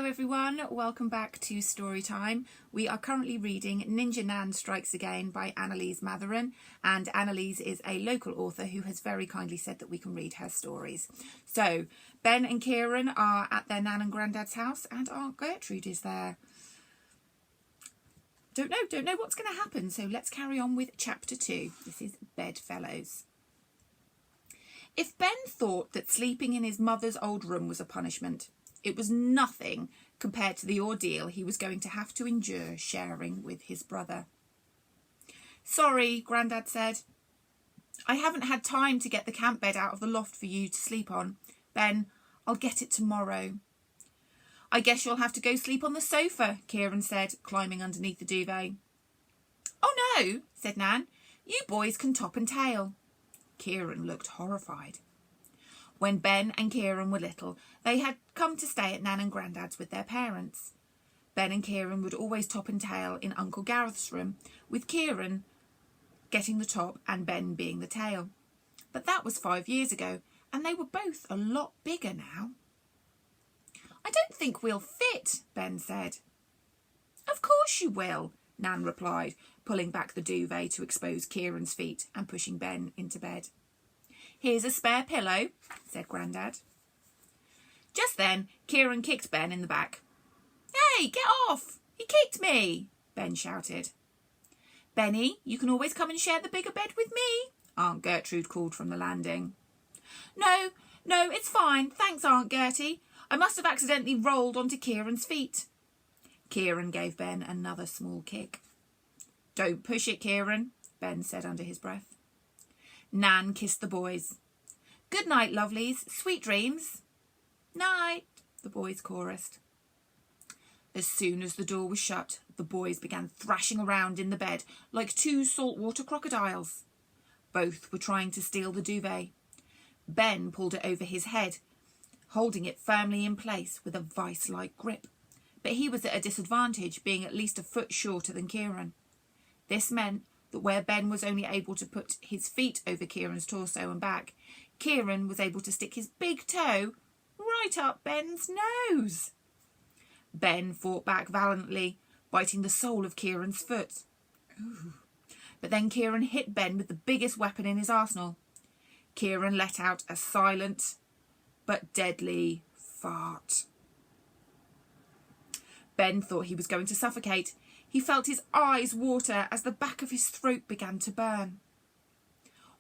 Hello everyone, welcome back to Storytime. We are currently reading Ninja Nan Strikes Again by Annaliese Matheron, and Annaliese is a local author who has very kindly said that we can read her stories. So Ben and Kieran are at their Nan and Grandad's house and Aunt Gertrude is there. Don't know what's going to happen, so let's carry on with chapter 2. This is Bedfellows. If Ben thought that sleeping in his mother's old room was a punishment, it was nothing compared to the ordeal he was going to have to endure sharing with his brother. "Sorry," Grandad said. "I haven't had time to get the camp bed out of the loft for you to sleep on. Ben, I'll get it tomorrow." "I guess you'll have to go sleep on the sofa," Kieran said, climbing underneath the duvet. "Oh no," said Nan. "You boys can top and tail." Kieran looked horrified. When Ben and Kieran were little, they had come to stay at Nan and Grandad's with their parents. Ben and Kieran would always top and tail in Uncle Gareth's room, with Kieran getting the top and Ben being the tail. But that was 5 years ago, and they were both a lot bigger now. "I don't think we'll fit," Ben said. "Of course you will," Nan replied, pulling back the duvet to expose Kieran's feet and pushing Ben into bed. "Here's a spare pillow," said Grandad. Just then, Kieran kicked Ben in the back. "Hey, get off! He kicked me!" Ben shouted. "Benny, you can always come and share the bigger bed with me," Aunt Gertrude called from the landing. No, it's fine. Thanks, Aunt Gertie. I must have accidentally rolled onto Kieran's feet." Kieran gave Ben another small kick. "Don't push it, Kieran," Ben said under his breath. Nan kissed the boys. "Good night, lovelies. Sweet dreams." "Night," the boys chorused. As soon as the door was shut, the boys began thrashing around in the bed like two saltwater crocodiles. Both were trying to steal the duvet. Ben pulled it over his head, holding it firmly in place with a vice-like grip. But he was at a disadvantage, being at least a foot shorter than Kieran. This meant that where Ben was only able to put his feet over Kieran's torso and back, Kieran was able to stick his big toe right up Ben's nose. Ben fought back valiantly, biting the sole of Kieran's foot. Ooh. But then Kieran hit Ben with the biggest weapon in his arsenal. Kieran let out a silent but deadly fart. Ben thought he was going to suffocate. He felt his eyes water as the back of his throat began to burn.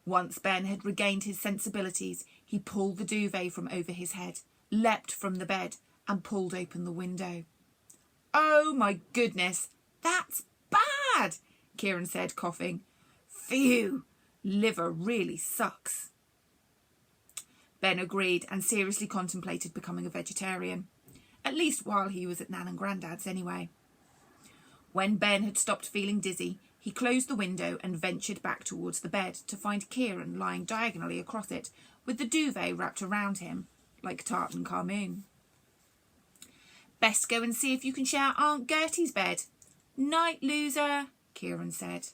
Once Ben had regained his sensibilities, he pulled the duvet from over his head, leapt from the bed, and pulled open the window. "Oh my goodness, that's bad," Kieran said, coughing. "Phew, liver really sucks." Ben agreed and seriously contemplated becoming a vegetarian, at least while he was at Nan and Grandad's anyway. When Ben had stopped feeling dizzy, he closed the window and ventured back towards the bed to find Kieran lying diagonally across it, with the duvet wrapped around him, like Tutankhamun. "Best go and see if you can share Aunt Gertie's bed." "Night, loser," Kieran said.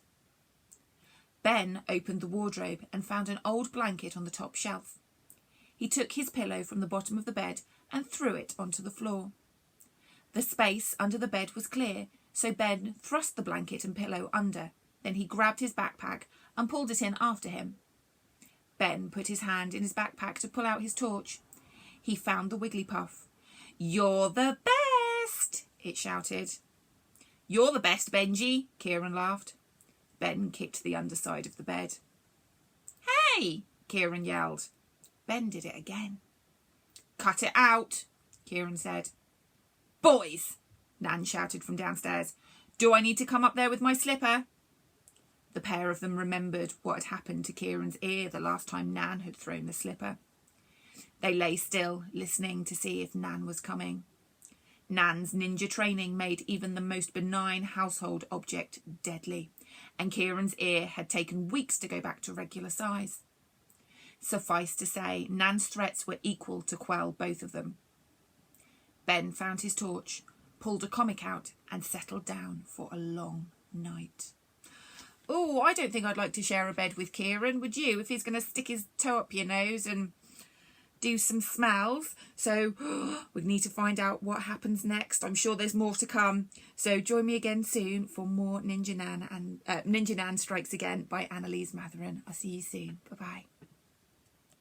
Ben opened the wardrobe and found an old blanket on the top shelf. He took his pillow from the bottom of the bed and threw it onto the floor. The space under the bed was clear, so Ben thrust the blanket and pillow under. Then he grabbed his backpack and pulled it in after him. Ben put his hand in his backpack to pull out his torch. He found the Wigglypuff. "You're the best," it shouted. "You're the best, Benji," Kieran laughed. Ben kicked the underside of the bed. "Hey!" Kieran yelled. Ben did it again. "Cut it out," Kieran said. "Boys!" Nan shouted from downstairs. "Do I need to come up there with my slipper?" The pair of them remembered what had happened to Kieran's ear the last time Nan had thrown the slipper. They lay still, listening to see if Nan was coming. Nan's ninja training made even the most benign household object deadly, and Kieran's ear had taken weeks to go back to regular size. Suffice to say, Nan's threats were equal to quell both of them. Ben found his torch, pulled a comic out, and settled down for a long night. "Oh, I don't think I'd like to share a bed with Kieran, would you, if he's going to stick his toe up your nose and do some smells. So we need to find out what happens next. I'm sure there's more to come. So join me again soon for more Ninja Nan Strikes Again by Annaliese Matheron. I'll see you soon. Bye-bye.